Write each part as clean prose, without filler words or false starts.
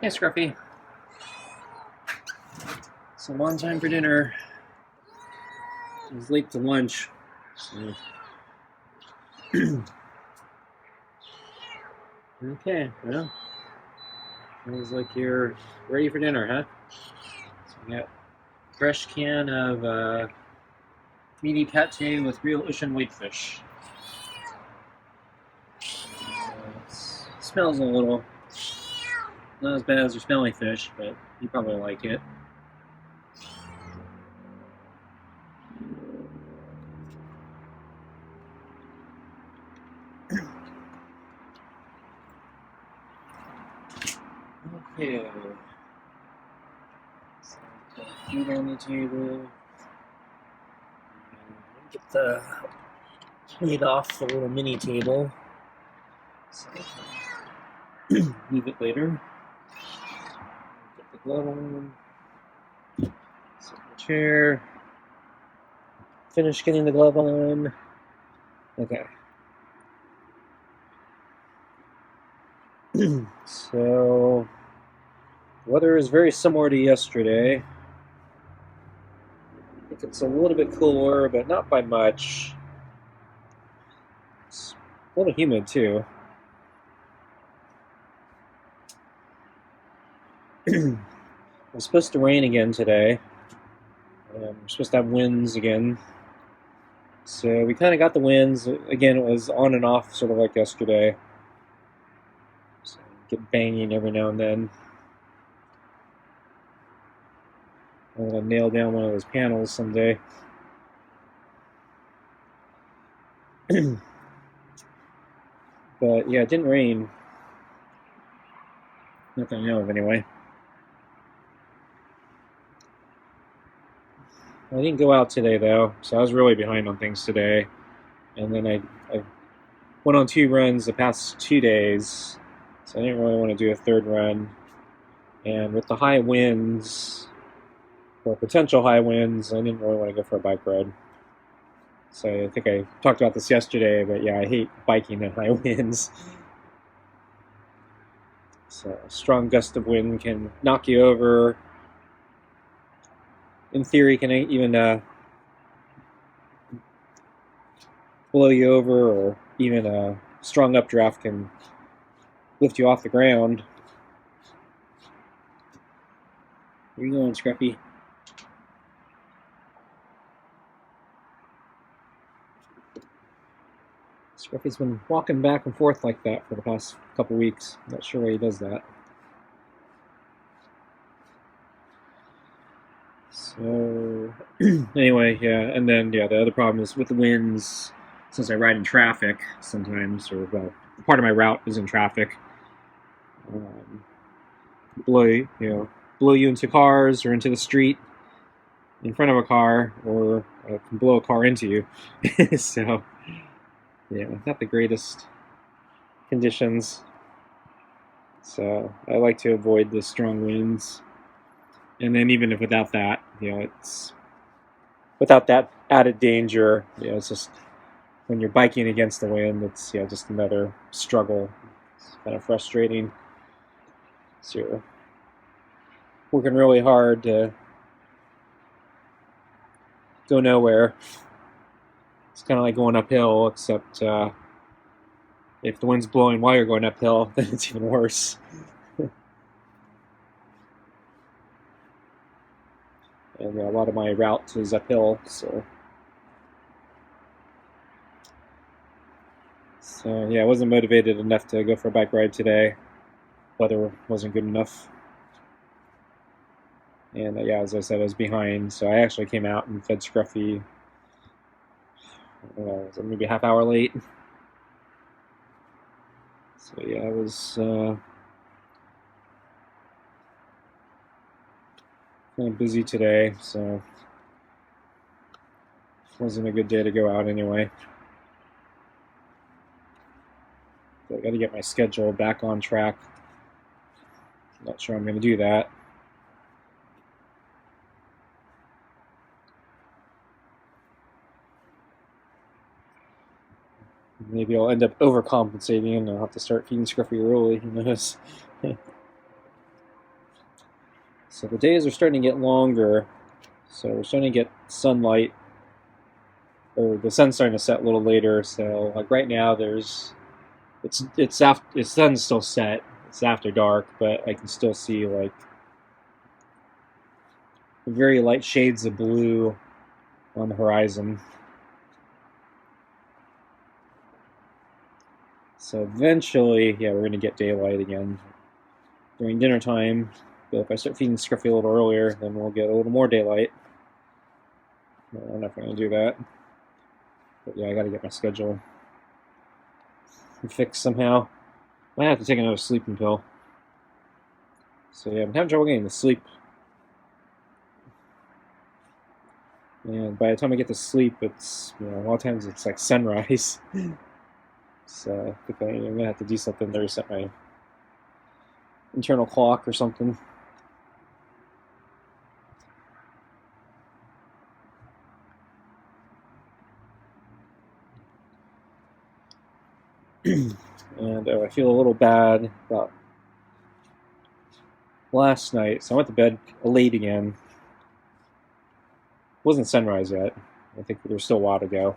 Hey, Scruffy. It's a long time for dinner. I was late to lunch. So. Okay, well, sounds like you're ready for dinner, huh? So we got a fresh can of meaty pate with real ocean whitefish. It smells a little not as bad as your smelly fish, but you probably like it. Okay. So put food on the table. Get the plate off the little mini table. So leave it later. Get the glove on. Sit in the chair. Finish getting the glove on. Okay. So, weather is very similar to yesterday. I think it's a little bit cooler, but not by much. It's a little humid too. It's supposed to rain again today. We're supposed to have winds again. So we kind of got the winds. Again, it was on and off, sort of like yesterday. So get banging every now and then. I'm going to nail down one of those panels someday. But yeah, it didn't rain. Not that I know of, anyway. I didn't go out today, though, so I was really behind on things today. And then I went on 2 runs the past 2 days, so I didn't really want to do a third run. And with the high winds, or potential high winds, I didn't really want to go for a bike ride. So I think I talked about this yesterday, but yeah, I hate biking in high winds. So a strong gust of wind can knock you over. In theory, can even blow you over, or even a strong updraft can lift you off the ground. Where are you going, Scruffy? Scruffy's been walking back and forth like that for the past couple weeks. I'm not sure why he does that. So, anyway, yeah, and then, yeah, the other problem is with the winds, since I ride in traffic sometimes, or, well, part of my route is in traffic, blow you into cars or into the street in front of a car, or can blow a car into you. So, yeah, not the greatest conditions. So I like to avoid the strong winds. And then even if without that, it's without that added danger, it's just when you're biking against the wind, it's just another struggle. It's kind of frustrating. So you're working really hard to go nowhere. It's kind of like going uphill, except if the wind's blowing while you're going uphill, then it's even worse. And a lot of my route is uphill, so yeah, I wasn't motivated enough to go for a bike ride today. Weather wasn't good enough. And yeah, as I said, I was behind, so I actually came out and fed Scruffy. Was it maybe a half hour late? So yeah, I was kind of busy today, so it wasn't a good day to go out anyway. So I got to get my schedule back on track. Not sure I'm going to do that. Maybe I'll end up overcompensating and I'll have to start feeding Scruffy early. Who knows? So the days are starting to get longer. So we're starting to get sunlight, or the sun's starting to set a little later. So like right now, it's after the sun's still set. It's after dark, but I can still see like very light shades of blue on the horizon. So eventually, yeah, we're going to get daylight again during dinner time. But if I start feeding Scruffy a little earlier, then we'll get a little more daylight. No, I'm not going to do that. But yeah, I got to get my schedule fixed somehow. Might have to take another sleeping pill. So yeah, I'm having trouble getting to sleep. And by the time I get to sleep, it's, a lot of times it's like sunrise. So I think I'm going to have to do something to reset my internal clock or something. And I feel a little bad about last night. So I went to bed late again. It wasn't sunrise yet. I think there's still a while to go.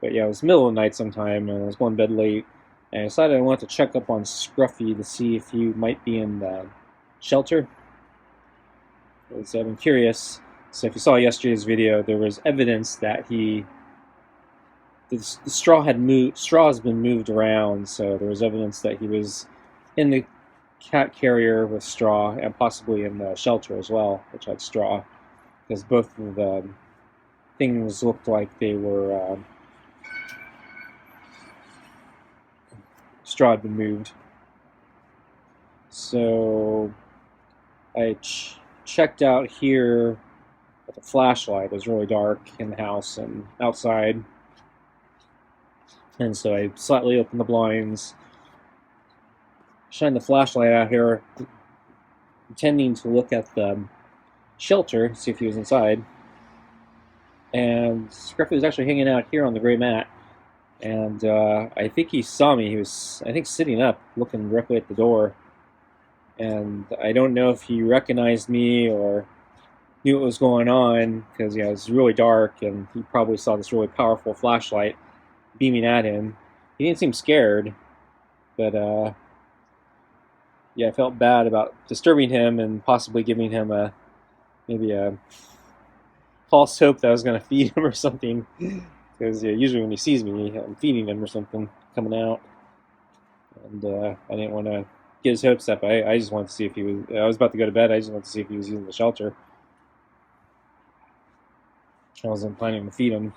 But yeah, it was middle of the night sometime, and I was going to bed late. And I decided I wanted to check up on Scruffy to see if he might be in the shelter. So I've been curious. So if you saw yesterday's video, there was evidence that the straw has been moved around. So there was evidence that he was in the cat carrier with straw, and possibly in the shelter as well, which had straw, because both of the things looked like they were straw had been moved. So I checked out here with a flashlight. It was really dark in the house and outside, and so I slightly opened the blinds, shined the flashlight out here, intending to look at the shelter, see if he was inside. And Scruffy was actually hanging out here on the gray mat, and I think he saw me. He was, I think, sitting up, looking directly at the door. And I don't know if he recognized me or knew what was going on, because it was really dark, and he probably saw this really powerful flashlight beaming at him. He didn't seem scared, but yeah, I felt bad about disturbing him and possibly giving him maybe a false hope that I was going to feed him or something. Because usually when he sees me, I'm feeding him or something coming out, and I didn't want to get his hopes up. I just wanted to see if he was. I was about to go to bed. I just wanted to see if he was using the shelter. I wasn't planning to feed him.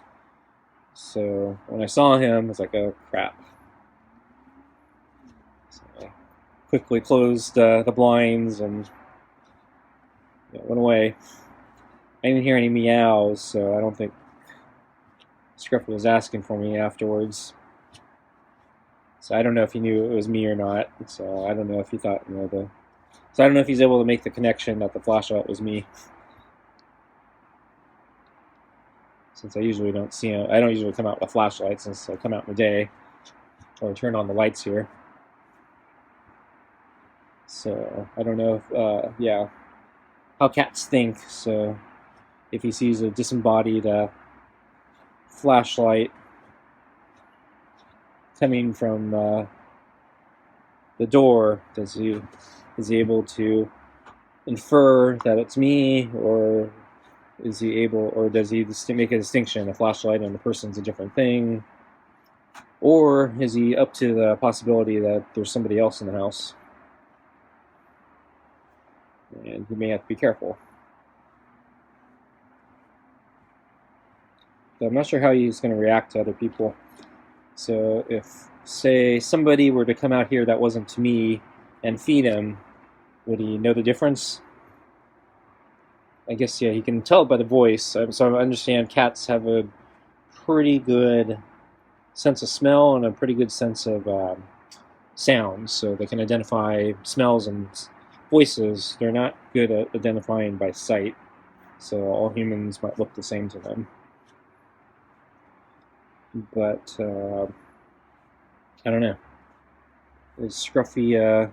So when I saw him, I was like, oh crap. So I quickly closed the blinds and went away. I didn't hear any meows, so I don't think Scruffy was asking for me afterwards. So I don't know if he knew it was me or not. So I don't know if he thought, So I don't know if he's able to make the connection that the flashlight was me. Since I usually don't see him. I don't usually come out with a flashlight since I come out in the day. Or turn on the lights here. So I don't know if, how cats think. So if he sees a disembodied flashlight coming from the door, is he able to infer that it's me, or is he able, or does he make a distinction? A flashlight and the person's a different thing, or is he up to the possibility that there's somebody else in the house, and he may have to be careful. So I'm not sure how he's going to react to other people. So if, say, somebody were to come out here that wasn't to me and feed him, would he know the difference? I guess, yeah, he can tell by the voice. So I understand cats have a pretty good sense of smell and a pretty good sense of sounds. So they can identify smells and voices. They're not good at identifying by sight. So all humans might look the same to them. But I don't know. Is Scruffy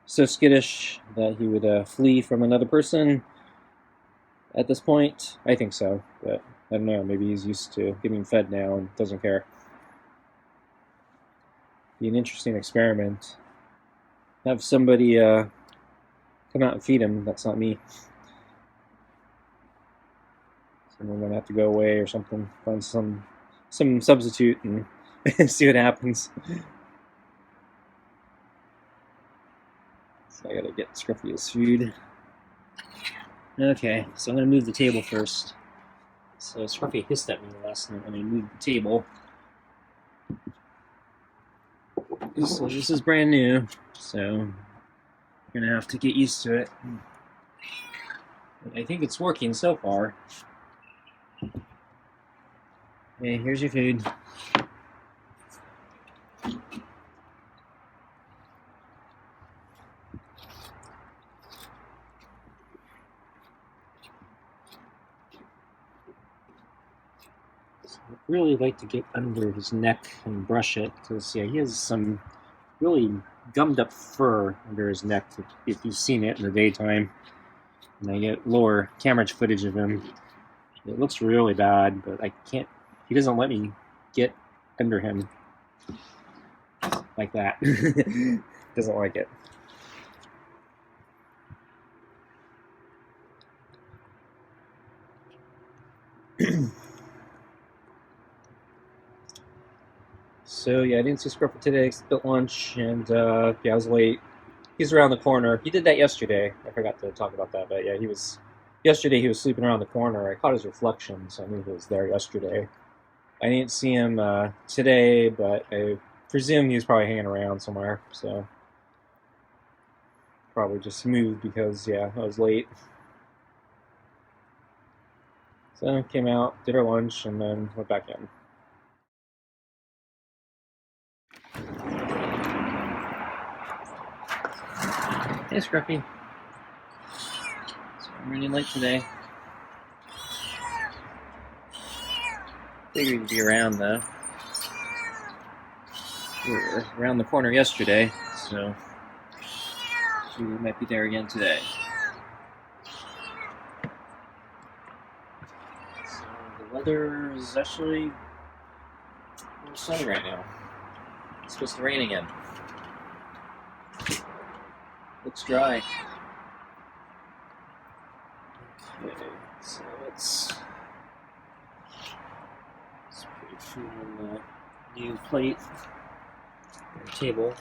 so skittish that he would flee from another person at this point. I think so, but I don't know. Maybe he's used to getting fed now and doesn't care. Be an interesting experiment. Have somebody come out and feed him. That's not me. Someone gonna have to go away or something. Find some substitute and see what happens. So I gotta get Scruffy his food. Okay, so I'm gonna move the table first. So Scruffy hissed at me last night when I moved the table. So this is brand new, so I'm gonna have to get used to it. But I think it's working so far. Okay, here's your food. I'd really like to get under his neck and brush it, because yeah, he has some really gummed up fur under his neck, if you've seen it in the daytime. And I get lower camera footage of him. It looks really bad, but I can't, he doesn't let me get under him like that. Doesn't like it. So yeah, I didn't see Scruffy today except at lunch, and yeah, I was late. He's around the corner. He did that yesterday. I forgot to talk about that, but yeah, yesterday he was sleeping around the corner. I caught his reflection, so I knew he was there yesterday. I didn't see him today, but I presume he was probably hanging around somewhere, so probably just moved because, yeah, I was late. So came out, did our lunch, and then went back in. Hey, Scruffy. So I'm running late today. Figured you'd be around, though. You were around the corner yesterday, so you might be there again today. So the weather is actually a little sunny right now. It's supposed to rain again. Looks dry. Okay, so let's put your food on the new plate or table.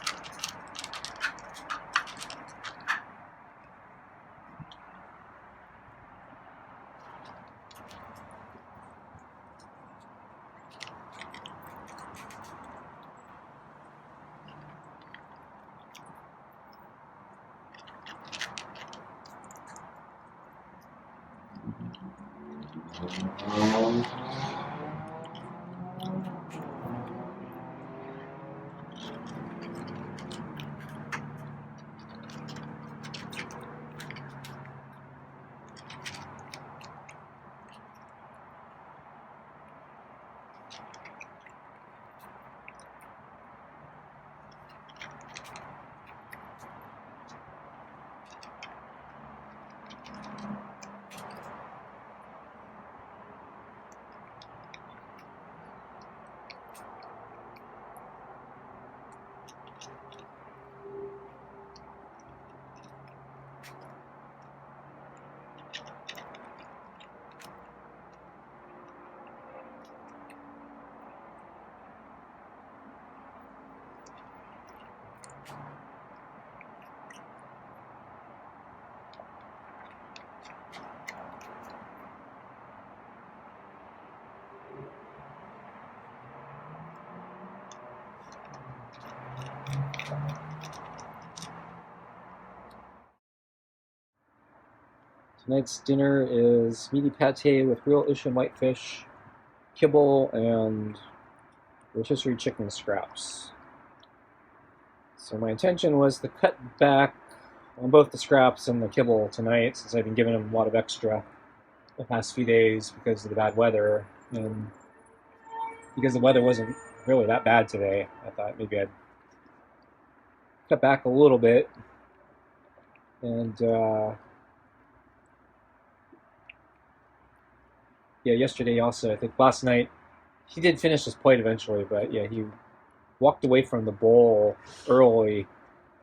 Tonight's dinner is meaty pate with real ocean whitefish, kibble, and rotisserie chicken scraps. So my intention was to cut back on both the scraps and the kibble tonight, since I've been giving them a lot of extra the past few days because of the bad weather, and because the weather wasn't really that bad today, I thought maybe I'd cut back a little bit And yeah, yesterday also, I think last night, he did finish his plate eventually, but yeah, he walked away from the bowl early,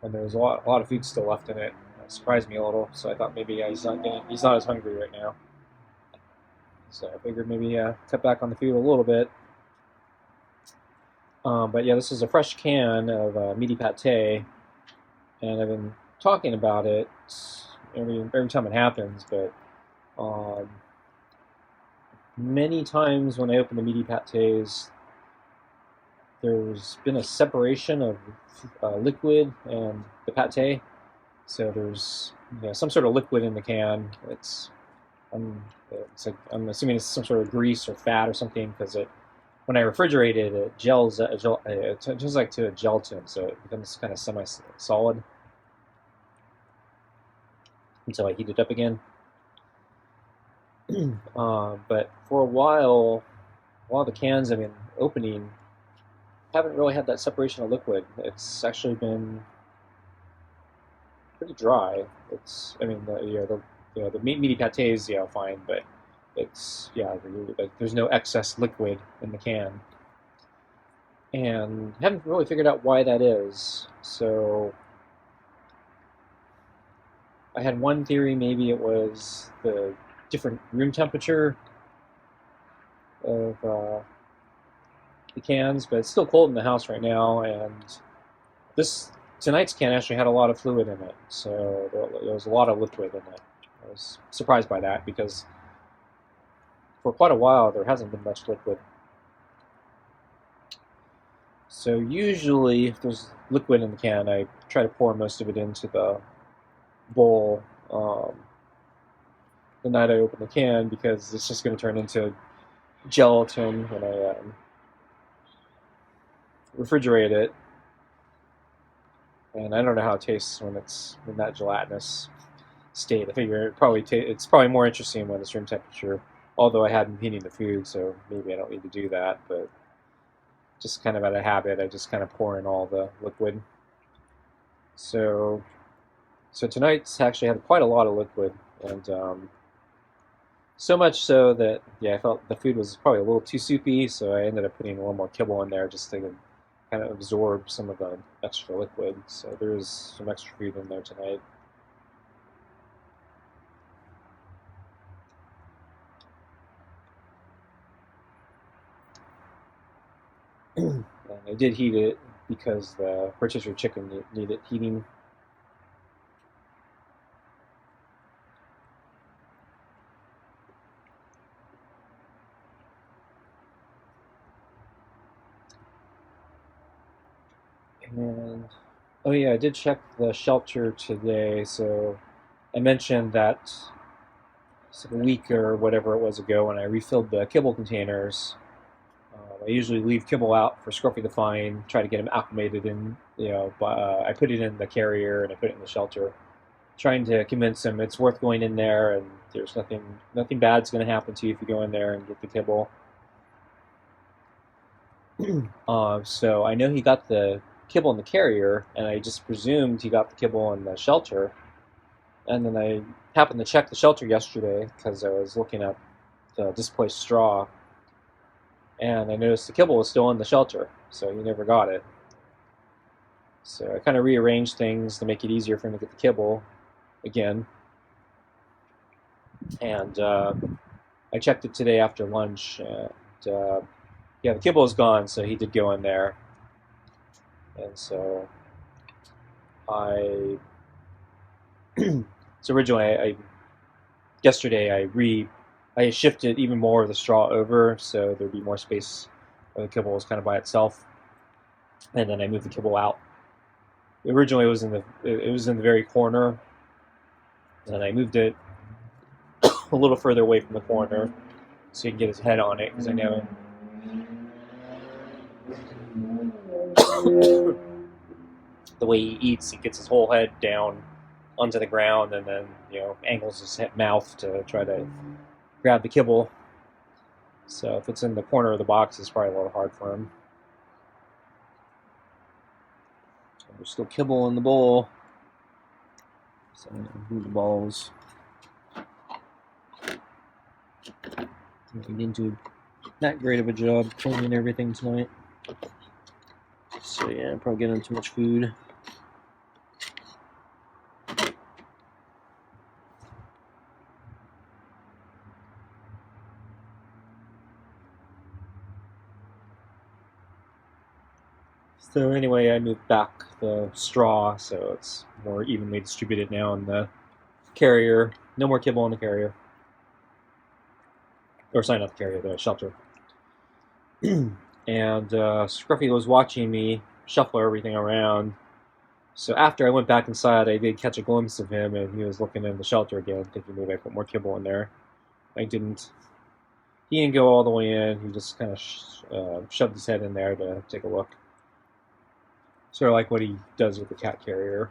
and there was a lot of food still left in it. It surprised me a little, so I thought maybe he's not as hungry right now. So I figured maybe cut back on the food a little bit. But yeah, this is a fresh can of meaty pate, and I've been talking about it every time it happens. But um, many times when I open the meaty pates, there's been a separation of liquid and the pate. So there's some sort of liquid in the can. I'm assuming it's some sort of grease or fat or something because when I refrigerate it, it gels. It turns like to a gelatin, so it becomes kind of semi-solid until I heat it up again. But for a while the cans I've been opening haven't really had that separation of liquid. It's actually been pretty dry. I mean, the meaty pates, fine, but there's no excess liquid in the can, and haven't really figured out why that is. So I had one theory, maybe it was the different room temperature of the cans, but it's still cold in the house right now, and this tonight's can actually had a lot of fluid in it, so there was a lot of liquid in it. I was surprised by that because for quite a while there hasn't been much liquid. So usually if there's liquid in the can, I try to pour most of it into the bowl the night I open the can because it's just going to turn into gelatin when I refrigerate it. And I don't know how it tastes when it's in that gelatinous state. I figure it's probably more interesting when it's room temperature. Although I hadn't been heating the food, so maybe I don't need to do that. But just kind of out of habit, I just kind of pour in all the liquid. So tonight's actually had quite a lot of liquid, and so much so that I felt the food was probably a little too soupy. So I ended up putting a little more kibble in there just to kind of absorb some of the extra liquid. So there's some extra food in there tonight. And I did heat it because the rotisserie chicken needed heating. And oh yeah, I did check the shelter today. So I mentioned that a week or whatever it was ago when I refilled the kibble containers. I usually leave kibble out for Scruffy to find, try to get him acclimated in. But I put it in the carrier and I put it in the shelter, trying to convince him it's worth going in there and there's nothing bad's going to happen to you if you go in there and get the kibble. So I know he got the kibble in the carrier, and I just presumed he got the kibble in the shelter. And then I happened to check the shelter yesterday because I was looking at the displaced straw, and I noticed the kibble was still in the shelter, so he never got it. So I kind of rearranged things to make it easier for him to get the kibble again. And I checked it today after lunch, and the kibble is gone, so he did go in there. And so originally yesterday I shifted even more of the straw over so there'd be more space where the kibble was kind of by itself, and then I moved the kibble out. Originally it was in the very corner, and I moved it a little further away from the corner so he can get his head on it because I know the way he eats, he gets his whole head down onto the ground and then angles his mouth to try to grab the kibble. So if it's in the corner of the box, it's probably a little hard for him. There's still kibble in the bowl. So move the balls. We didn't do that great of a job cleaning everything tonight. So yeah, I'm probably getting too much food. So anyway, I moved back the straw so it's more evenly distributed now in the carrier. No more kibble in the carrier. Or sorry, not the carrier, the shelter. And Scruffy was watching me shuffle everything around. So after I went back inside, I did catch a glimpse of him, and he was looking in the shelter again, thinking maybe I put more kibble in there. I didn't. He didn't go all the way in. He just kind of shoved his head in there to take a look. Sort of like what he does with the cat carrier.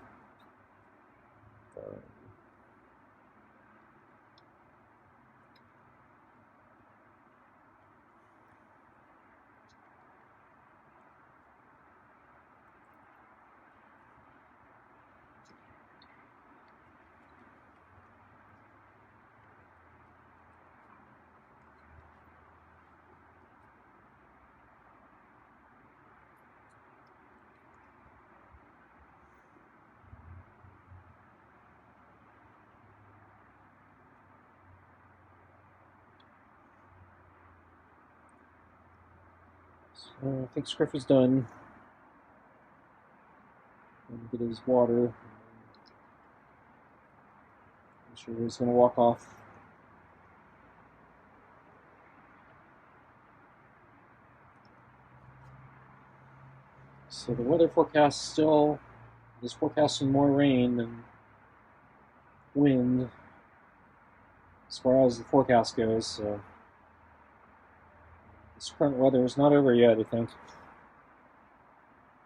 So I think Scruffy's done. Get his water. I'm sure he's going to walk off. So the weather forecast still is forecasting more rain than wind as far as the forecast goes. So this current weather is not over yet, I think.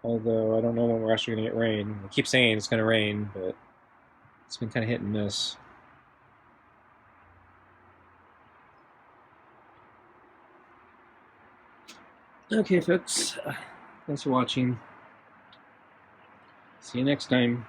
Although I don't know when we're actually going to get rain. I keep saying it's going to rain, but it's been kind of hit and miss. Okay, folks. Thanks for watching. See you next time.